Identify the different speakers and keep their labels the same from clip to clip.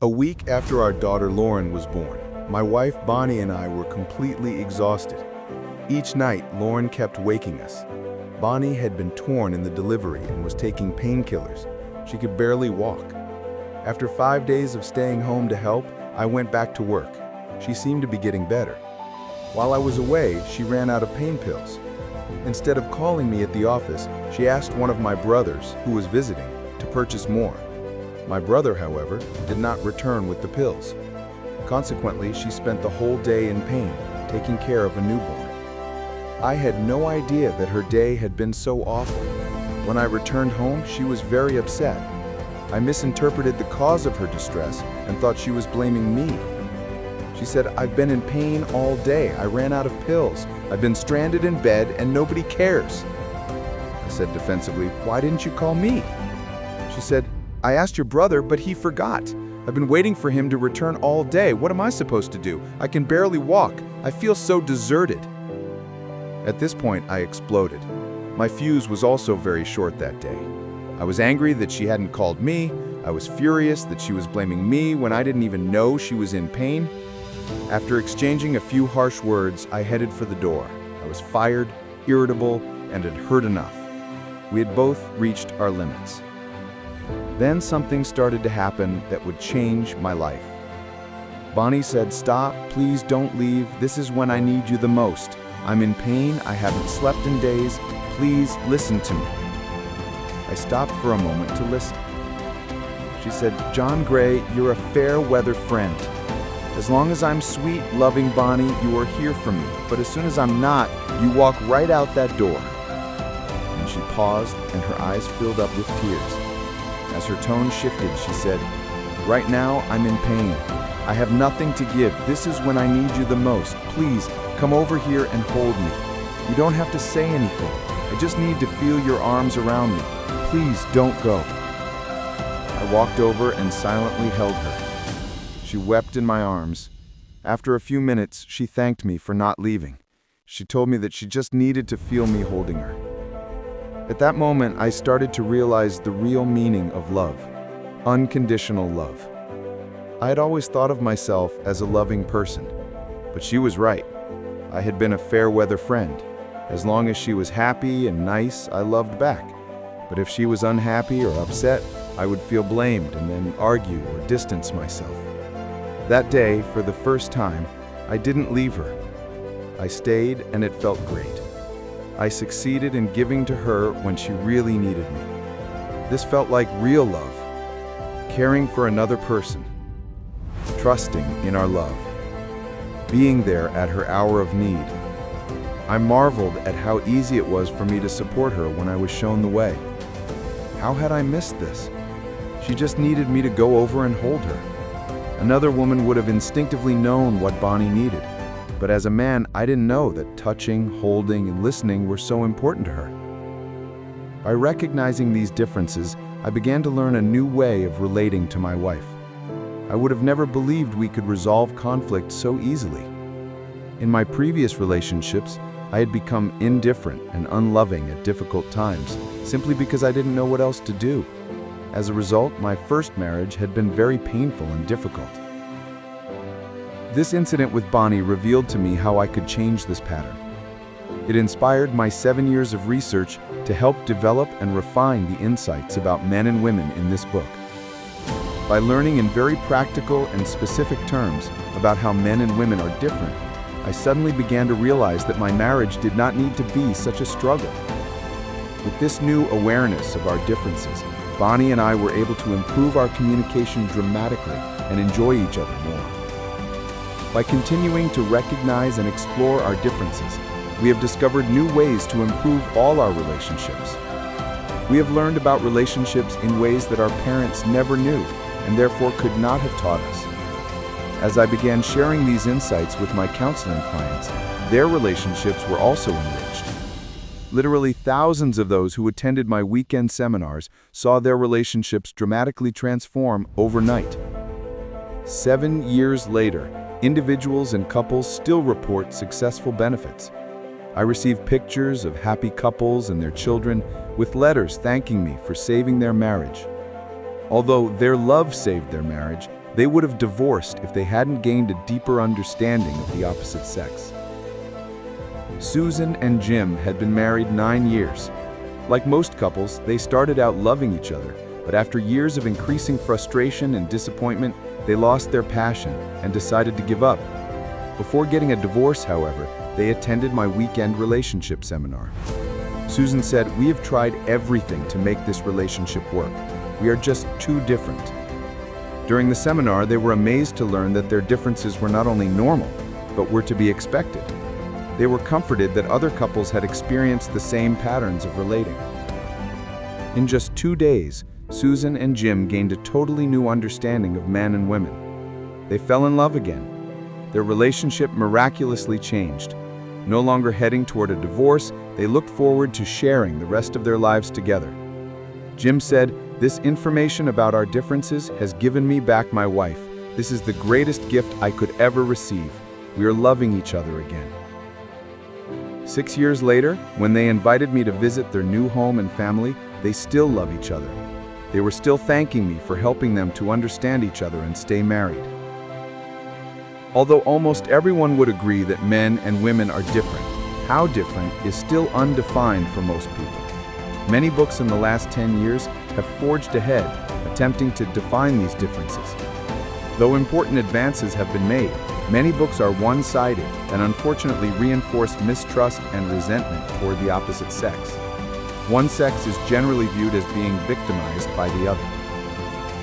Speaker 1: A week after our daughter Lauren was born, my wife Bonnie and I were completely exhausted. Each night, Lauren kept waking us. Bonnie had been torn in the delivery and was taking painkillers. She could barely walk. After 5 days of staying home to help, I went back to work. She seemed to be getting better. While I was away, she ran out of pain pills. Instead of calling me at the office, she asked one of my brothers, who was visiting, to purchase more. My brother, however, did not return with the pills. Consequently, she spent the whole day in pain, taking care of a newborn. I had no idea that her day had been so awful. When I returned home, she was very upset. I misinterpreted the cause of her distress and thought she was blaming me. She said, "I've been in pain all day. I ran out of pills. I've been stranded in bed and nobody cares." I said defensively, "Why didn't you call me?" She said, "I asked your brother, but he forgot. I've been waiting for him to return all day. What am I supposed to do? I can barely walk. I feel so deserted." At this point, I exploded. My fuse was also very short that day. I was angry that she hadn't called me. I was furious that she was blaming me when I didn't even know she was in pain. After exchanging a few harsh words, I headed for the door. I was fired, irritable, and had heard enough. We had both reached our limits. Then something started to happen that would change my life. Bonnie said, "Stop, please don't leave. This is when I need you the most. I'm in pain, I haven't slept in days. Please listen to me." I stopped for a moment to listen. She said, "John Gray, you're a fair weather friend. As long as I'm sweet, loving Bonnie, you are here for me. But as soon as I'm not, you walk right out that door." And she paused, and her eyes filled up with tears. As her tone shifted, she said, "Right now, I'm in pain. I have nothing to give. This is when I need you the most. Please, come over here and hold me. You don't have to say anything. I just need to feel your arms around me. Please don't go." I walked over and silently held her. She wept in my arms. After a few minutes, she thanked me for not leaving. She told me that she just needed to feel me holding her. At that moment, I started to realize the real meaning of love, unconditional love. I had always thought of myself as a loving person, but she was right. I had been a fair weather friend. As long as she was happy and nice, I loved back. But if she was unhappy or upset, I would feel blamed and then argue or distance myself. That day, for the first time, I didn't leave her. I stayed, and it felt great. I succeeded in giving to her when she really needed me. This felt like real love, caring for another person, trusting in our love, being there at her hour of need. I marveled at how easy it was for me to support her when I was shown the way. How had I missed this? She just needed me to go over and hold her. Another woman would have instinctively known what Bonnie needed. But as a man, I didn't know that touching, holding, and listening were so important to her. By recognizing these differences, I began to learn a new way of relating to my wife. I would have never believed we could resolve conflict so easily. In my previous relationships, I had become indifferent and unloving at difficult times, simply because I didn't know what else to do. As a result, my first marriage had been very painful and difficult. This incident with Bonnie revealed to me how I could change this pattern. It inspired my 7 years of research to help develop and refine the insights about men and women in this book. By learning in very practical and specific terms about how men and women are different, I suddenly began to realize that my marriage did not need to be such a struggle. With this new awareness of our differences, Bonnie and I were able to improve our communication dramatically and enjoy each other more. By continuing to recognize and explore our differences, we have discovered new ways to improve all our relationships. We have learned about relationships in ways that our parents never knew and therefore could not have taught us. As I began sharing these insights with my counseling clients, their relationships were also enriched. Literally thousands of those who attended my weekend seminars saw their relationships dramatically transform overnight. 7 years later, individuals and couples still report successful benefits. I receive pictures of happy couples and their children with letters thanking me for saving their marriage. Although their love saved their marriage, They would have divorced if they hadn't gained a deeper understanding of the opposite sex. Susan and Jim had been married 9 years. Like most couples, they started out loving each other, but after years of increasing frustration and disappointment, they lost their passion and decided to give up. Before getting a divorce, however, they attended my weekend relationship seminar. Susan said, "We have tried everything to make this relationship work. We are just too different." During the seminar, they were amazed to learn that their differences were not only normal, but were to be expected. They were comforted that other couples had experienced the same patterns of relating. In just 2 days, Susan and Jim gained a totally new understanding of men and women. They fell in love again. Their relationship miraculously changed. No longer heading toward a divorce, they looked forward to sharing the rest of their lives together. Jim said, "This information about our differences has given me back my wife. This is the greatest gift I could ever receive. We are loving each other again." 6 years later, when they invited me to visit their new home and family, they still love each other. They were still thanking me for helping them to understand each other and stay married. Although almost everyone would agree that men and women are different, how different is still undefined for most people. Many books in the last 10 years have forged ahead, attempting to define these differences. Though important advances have been made, many books are one-sided and unfortunately reinforce mistrust and resentment toward the opposite sex. One sex is generally viewed as being victimized by the other.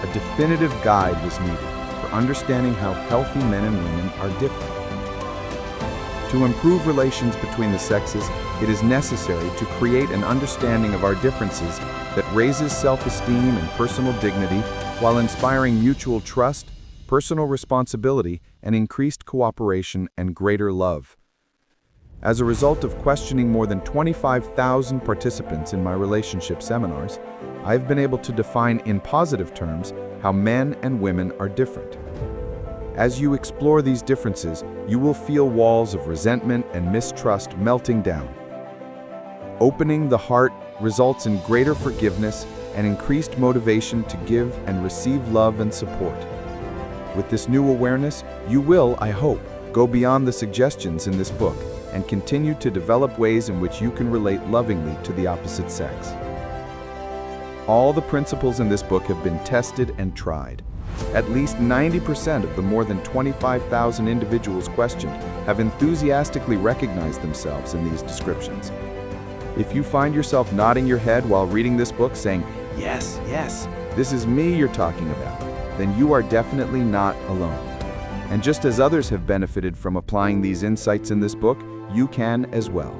Speaker 1: A definitive guide was needed for understanding how healthy men and women are different. To improve relations between the sexes, it is necessary to create an understanding of our differences that raises self-esteem and personal dignity while inspiring mutual trust, personal responsibility, and increased cooperation and greater love. As a result of questioning more than 25,000 participants in my relationship seminars, I've been able to define in positive terms how men and women are different. As you explore these differences, you will feel walls of resentment and mistrust melting down. Opening the heart results in greater forgiveness and increased motivation to give and receive love and support. With this new awareness, you will, I hope, go beyond the suggestions in this book and continue to develop ways in which you can relate lovingly to the opposite sex. All the principles in this book have been tested and tried. At least 90% of the more than 25,000 individuals questioned have enthusiastically recognized themselves in these descriptions. If you find yourself nodding your head while reading this book saying, "Yes, yes, this is me you're talking about," then you are definitely not alone. And just as others have benefited from applying these insights in this book, you can as well.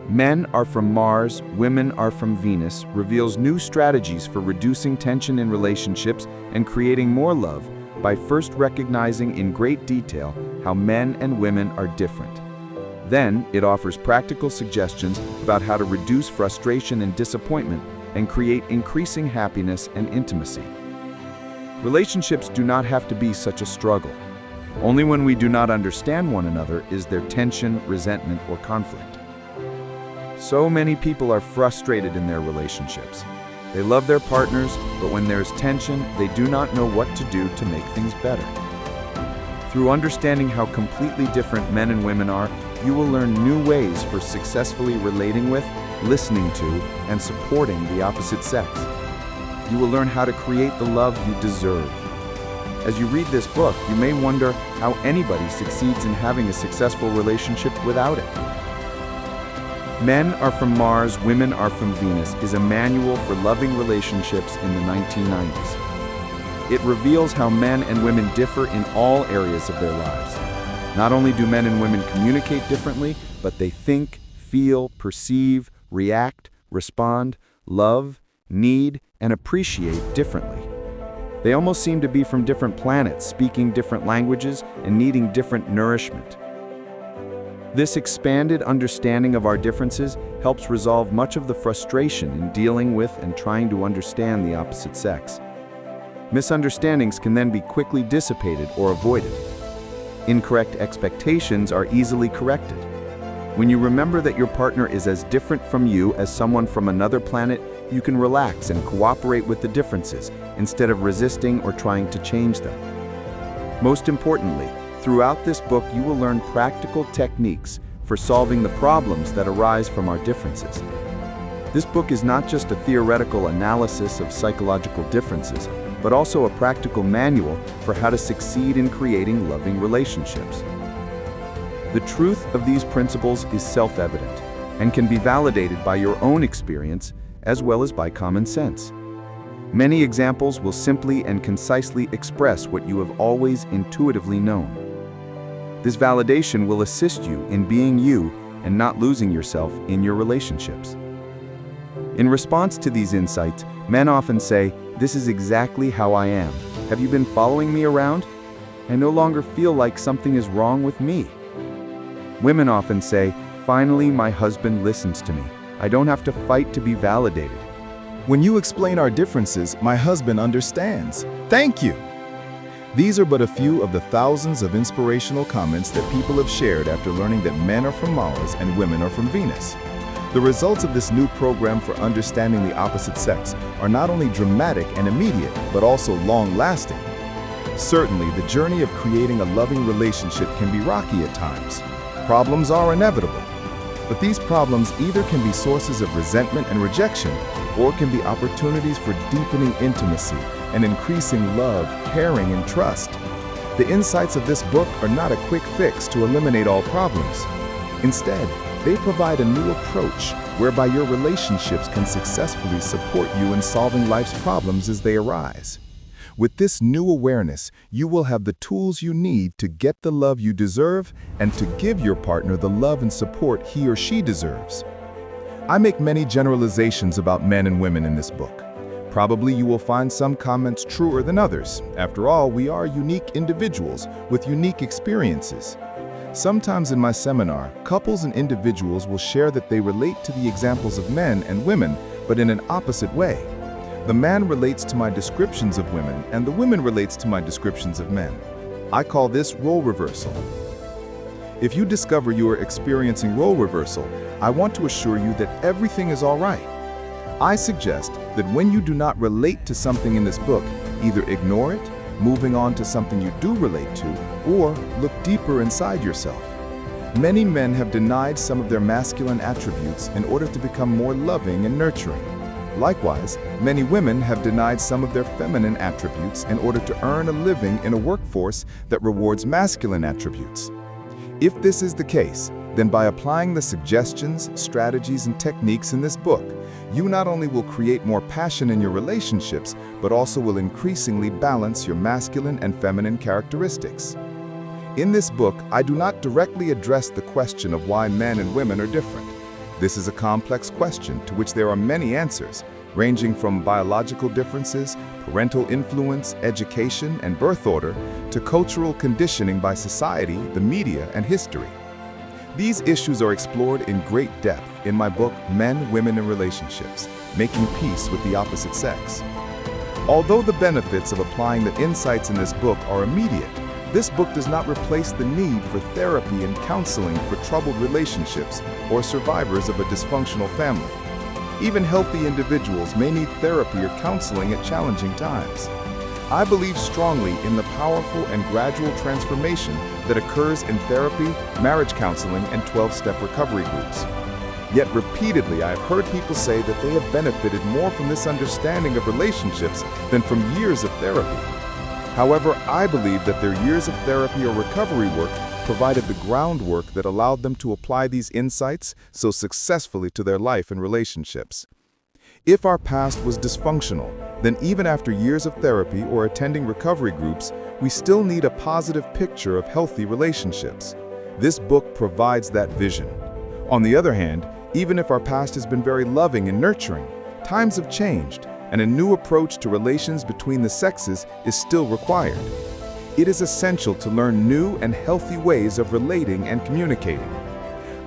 Speaker 1: Men Are From Mars, Women Are From Venus reveals new strategies for reducing tension in relationships and creating more love by first recognizing in great detail how men and women are different. Then, it offers practical suggestions about how to reduce frustration and disappointment and create increasing happiness and intimacy. Relationships do not have to be such a struggle. Only when we do not understand one another is there tension, resentment, or conflict. So many people are frustrated in their relationships. They love their partners, but when there's tension, they do not know what to do to make things better. Through understanding how completely different men and women are, you will learn new ways for successfully relating with, listening to, and supporting the opposite sex. You will learn how to create the love you deserve. As you read this book, you may wonder how anybody succeeds in having a successful relationship without it. Men Are From Mars, Women Are From Venus is a manual for loving relationships in the 1990s. It reveals how men and women differ in all areas of their lives. Not only do men and women communicate differently, but they think, feel, perceive, react, respond, love, need, and appreciate differently. They almost seem to be from different planets, speaking different languages and needing different nourishment. This expanded understanding of our differences helps resolve much of the frustration in dealing with and trying to understand the opposite sex. Misunderstandings can then be quickly dissipated or avoided. Incorrect expectations are easily corrected.
Speaker 2: When you remember that your partner is as different from you as someone from another planet, you can relax and cooperate with the differences instead of resisting or trying to change them. Most importantly, throughout this book you will learn practical techniques for solving the problems that arise from our differences. This book is not just a theoretical analysis of psychological differences, but also a practical manual for how to succeed in creating loving relationships. The truth of these principles is self-evident and can be validated by your own experience as well as by common sense. Many examples will simply and concisely express what you have always intuitively known. This validation will assist you in being you and not losing yourself in your relationships. In response to these insights, men often say, "This is exactly how I am. Have you been following me around? I no longer feel like something is wrong with me." Women often say, "Finally, my husband listens to me. I don't have to fight to be validated."
Speaker 3: When you explain our differences, my husband understands. Thank you. These are but a few of the thousands of inspirational comments that people have shared after learning that men are from Mars and women are from Venus. The results of this new program for understanding the opposite sex are not only dramatic and immediate, but also long-lasting. Certainly, the journey of creating a loving relationship can be rocky at times. Problems are inevitable. But these problems either can be sources of resentment and rejection, or can be opportunities for deepening intimacy and increasing love, caring, and trust. The insights of this book are not a quick fix to eliminate all problems. Instead, they provide a new approach whereby your relationships can successfully support you in solving life's problems as they arise. With this new awareness, you will have the tools you need to get the love you deserve and to give your partner the love and support he or she deserves. I make many generalizations about men and women in this book. Probably you will find some comments truer than others. After all, we are unique individuals with unique experiences. Sometimes in my seminar, couples and individuals will share that they relate to the examples of men and women, but in an opposite way. The man relates to my descriptions of women, and the woman relates to my descriptions of men. I call this role reversal. If you discover you are experiencing role reversal, I want to assure you that everything is all right. I suggest that when you do not relate to something in this book, either ignore it, moving on to something you do relate to, or look deeper inside yourself. Many men have denied some of their masculine attributes in order to become more loving and nurturing. Likewise, many women have denied some of their feminine attributes in order to earn a living in a workforce that rewards masculine attributes. If this is the case, then by applying the suggestions, strategies, and techniques in this book, you not only will create more passion in your relationships, but also will increasingly balance your masculine and feminine characteristics. In this book, I do not directly address the question of why men and women are different. This is a complex question to which there are many answers, ranging from biological differences, parental influence, education, and birth order, to cultural conditioning by society, the media, and history. These issues are explored in great depth in my book, Men, Women, and Relationships, Making Peace with the Opposite Sex. Although the benefits of applying the insights in this book are immediate, this book does not replace the need for therapy and counseling for troubled relationships or survivors of a dysfunctional family. Even healthy individuals may need therapy or counseling at challenging times. I believe strongly in the powerful and gradual transformation that occurs in therapy, marriage counseling, and 12-step recovery groups. Yet repeatedly, I have heard people say that they have benefited more from this understanding of relationships than from years of therapy. However, I believe that their years of therapy or recovery work provided the groundwork that allowed them to apply these insights so successfully to their life and relationships. If our past was dysfunctional, then even after years of therapy or attending recovery groups, we still need a positive picture of healthy relationships. This book provides that vision. On the other hand, even if our past has been very loving and nurturing, times have changed, and a new approach to relations between the sexes is still required. It is essential to learn new and healthy ways of relating and communicating.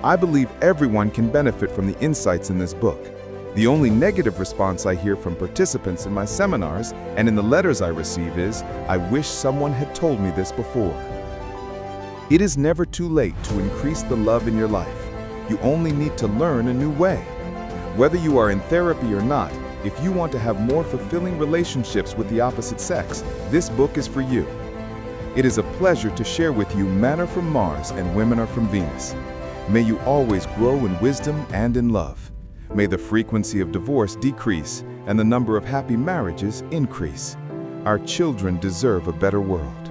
Speaker 3: I believe everyone can benefit from the insights in this book. The only negative response I hear from participants in my seminars and in the letters I receive is, "I wish someone had told me this before." It is never too late to increase the love in your life. You only need to learn a new way. Whether you are in therapy or not, if you want to have more fulfilling relationships with the opposite sex, this book is for you. It is a pleasure to share with you Men Are From Mars and Women Are From Venus. May you always grow in wisdom and in love. May the frequency of divorce decrease and the number of happy marriages increase. Our children deserve a better world.